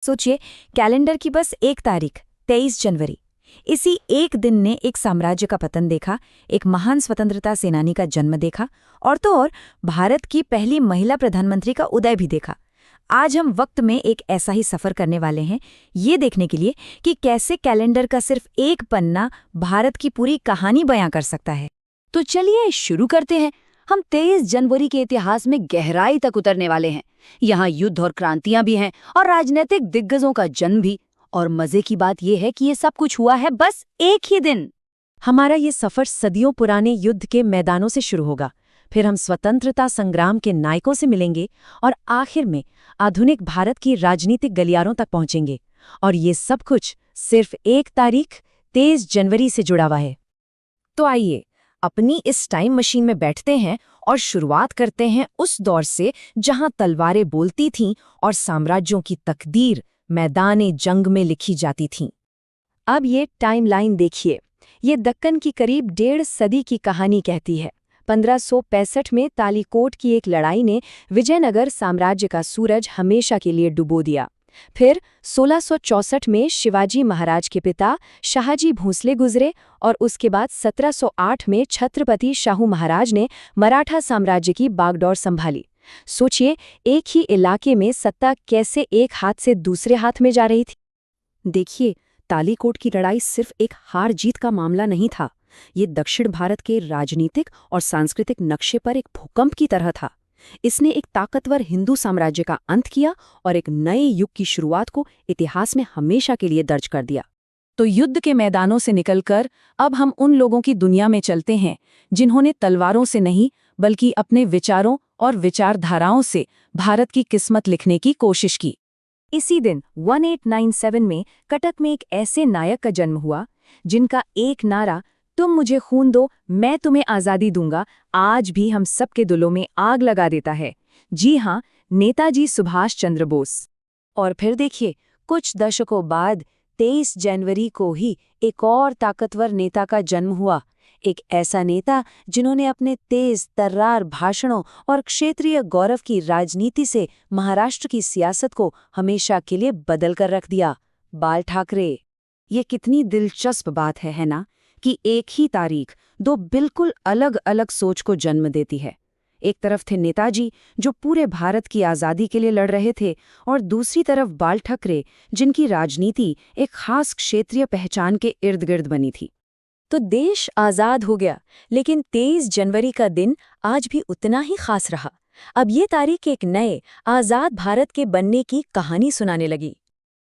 सोचिए, कैलेंडर की बस एक तारीख 23 जनवरी। इसी एक दिन ने एक साम्राज्य का पतन देखा, एक महान स्वतंत्रता सेनानी का जन्म देखा और तो और भारत की पहली महिला प्रधानमंत्री का उदय भी देखा। आज हम वक्त में एक ऐसा ही सफर करने वाले हैं, ये देखने के लिए कि कैसे कैलेंडर का सिर्फ एक पन्ना भारत की पूरी कहानी बयां कर सकता है। तो चलिए शुरू करते हैं। हम 23 जनवरी के इतिहास में गहराई तक उतरने वाले हैं। यहाँ युद्ध और क्रांतियां भी हैं और राजनीतिक दिग्गजों का जन्म भी। और मजे की बात यह है कि ये सब कुछ हुआ है बस एक ही दिन। हमारा ये सफर सदियों पुराने युद्ध के मैदानों से शुरू होगा, फिर हम स्वतंत्रता संग्राम के नायकों से मिलेंगे और आखिर में आधुनिक भारत की राजनीतिक गलियारों तक पहुंचेंगे। और ये सब कुछ सिर्फ एक तारीख 23 जनवरी से जुड़ा हुआ है। तो आइए अपनी इस टाइम मशीन में बैठते हैं और शुरुआत करते हैं उस दौर से जहां तलवारें बोलती थीं और साम्राज्यों की तकदीर मैदाने जंग में लिखी जाती थीं। अब ये टाइमलाइन देखिए। ये दक्कन की करीब 1.5 सदी की कहानी कहती है। 1565 में तालीकोट की एक लड़ाई ने विजयनगर साम्राज्य का सूरज हमेशा के लिए डुबो दिया। फिर 1664 में शिवाजी महाराज के पिता शाहजी भोंसले गुजरे और उसके बाद 1708 में छत्रपति शाहू महाराज ने मराठा साम्राज्य की बागडोर संभाली। सोचिए, एक ही इलाके में सत्ता कैसे एक हाथ से दूसरे हाथ में जा रही थी। देखिए, तालीकोट की लड़ाई सिर्फ एक हार जीत का मामला नहीं था। ये दक्षिण भारत के राजनीतिक और सांस्कृतिक नक्शे पर एक भूकंप की तरह था। इसने एक ताकतवर हिंदू साम्राज्य का अंत किया और एक नए युग की शुरुआत को इतिहास में हमेशा के लिए दर्ज कर दिया। तो युद्ध के मैदानों से निकलकर अब हम उन लोगों की दुनिया में चलते हैं जिन्होंने तलवारों से नहीं बल्कि अपने विचारों और विचारधाराओं से भारत की किस्मत लिखने की कोशिश की। इसी दिन 1897 में कटक में एक ऐसे नायक का जन्म हुआ जिनका एक नारा, तुम मुझे खून दो मैं तुम्हें आज़ादी दूंगा, आज भी हम सबके दिलों में आग लगा देता है। जी हाँ, नेताजी सुभाष चंद्र बोस। और फिर देखिए, कुछ दशकों बाद 23 जनवरी को ही एक और ताकतवर नेता का जन्म हुआ। एक ऐसा नेता जिन्होंने अपने तेज तर्रार भाषणों और क्षेत्रीय गौरव की राजनीति से महाराष्ट्र की सियासत को हमेशा के लिए बदल कर रख दिया, बाल ठाकरे। ये कितनी दिलचस्प बात है ना, कि एक ही तारीख दो बिल्कुल अलग अलग सोच को जन्म देती है। एक तरफ थे नेताजी जो पूरे भारत की आज़ादी के लिए लड़ रहे थे और दूसरी तरफ बाल ठाकरे जिनकी राजनीति एक खास क्षेत्रीय पहचान के इर्द गिर्द बनी थी। तो देश आज़ाद हो गया, लेकिन 23 जनवरी का दिन आज भी उतना ही खास रहा। अब ये तारीख एक नए आज़ाद भारत के बनने की कहानी सुनाने लगी।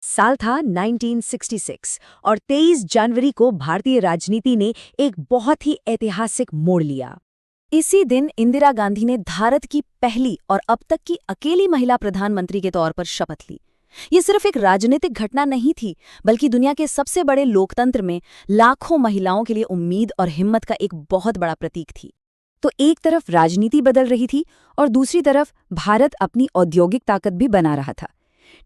साल था 1966 और 23 जनवरी को भारतीय राजनीति ने एक बहुत ही ऐतिहासिक मोड़ लिया। इसी दिन इंदिरा गांधी ने भारत की पहली और अब तक की अकेली महिला प्रधानमंत्री के तौर पर शपथ ली। ये सिर्फ एक राजनीतिक घटना नहीं थी, बल्कि दुनिया के सबसे बड़े लोकतंत्र में लाखों महिलाओं के लिए उम्मीद और हिम्मत का एक बहुत बड़ा प्रतीक थी। तो एक तरफ राजनीति बदल रही थी और दूसरी तरफ भारत अपनी औद्योगिक ताकत भी बना रहा था।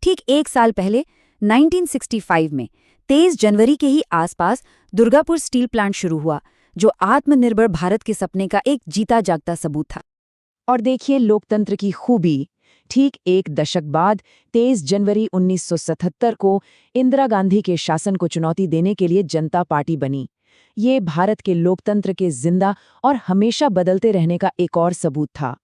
ठीक एक साल पहले 1965 में 23 जनवरी के ही आसपास दुर्गापुर स्टील प्लांट शुरू हुआ, जो आत्मनिर्भर भारत के सपने का एक जीता जागता सबूत था। और देखिए लोकतंत्र की खूबी। ठीक एक दशक बाद 23 जनवरी 1977 को इंदिरा गांधी के शासन को चुनौती देने के लिए जनता पार्टी बनी। ये भारत के लोकतंत्र के जिंदा और हमेशा बदलते रहने का एक और सबूत था।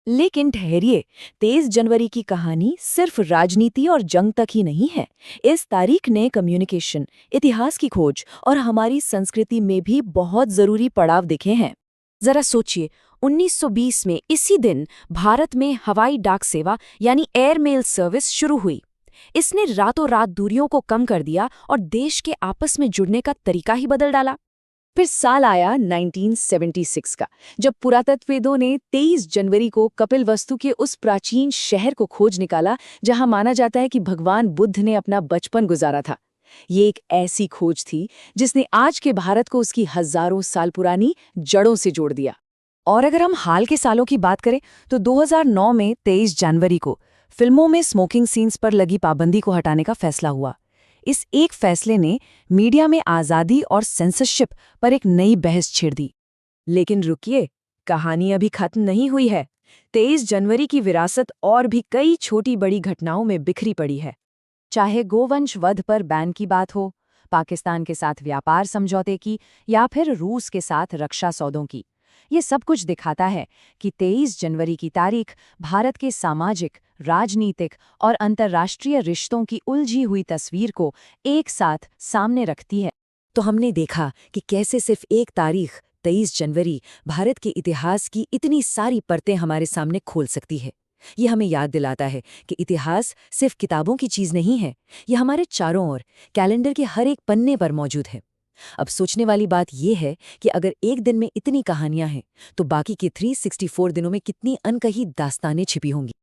लेकिन ठहरिए, 23 जनवरी की कहानी सिर्फ राजनीति और जंग तक ही नहीं है। इस तारीख ने कम्युनिकेशन, इतिहास की खोज और हमारी संस्कृति में भी बहुत जरूरी पड़ाव दिखे हैं। जरा सोचिए, 1920 में इसी दिन भारत में हवाई डाक सेवा यानी एयर मेल सर्विस शुरू हुई। इसने रातों रात दूरियों को कम कर दिया और देश के आपस में जुड़ने का तरीका ही बदल डाला। फिर साल आया 1976 का, जब पुरातत्वविदों ने 23 जनवरी को कपिलवस्तु के उस प्राचीन शहर को खोज निकाला जहां माना जाता है कि भगवान बुद्ध ने अपना बचपन गुजारा था। ये एक ऐसी खोज थी जिसने आज के भारत को उसकी हजारों साल पुरानी जड़ों से जोड़ दिया। और अगर हम हाल के सालों की बात करें तो 2009 में 23 जनवरी को फिल्मों में स्मोकिंग सीन्स पर लगी पाबंदी को हटाने का फैसला हुआ। इस एक फैसले ने मीडिया में आज़ादी और सेंसरशिप पर एक नई बहस छेड़ दी। लेकिन रुकिए, कहानी अभी खत्म नहीं हुई है। 23 जनवरी की विरासत और भी कई छोटी बड़ी घटनाओं में बिखरी पड़ी है। चाहे गोवंश वध पर बैन की बात हो, पाकिस्तान के साथ व्यापार समझौते की या फिर रूस के साथ रक्षा सौदों की। ये सब कुछ दिखाता है कि 23 जनवरी की तारीख भारत के सामाजिक, राजनीतिक और अंतर्राष्ट्रीय रिश्तों की उलझी हुई तस्वीर को एक साथ सामने रखती है। तो हमने देखा कि कैसे सिर्फ एक तारीख 23 जनवरी भारत के इतिहास की इतनी सारी परतें हमारे सामने खोल सकती है। ये हमें याद दिलाता है कि इतिहास सिर्फ किताबों की चीज नहीं है, ये हमारे चारों ओर कैलेंडर के हर एक पन्ने पर मौजूद है। अब सोचने वाली बात यह है कि अगर एक दिन में इतनी कहानियां हैं, तो बाकी के 364 दिनों में कितनी अनकही दास्तानें छिपी होंगी।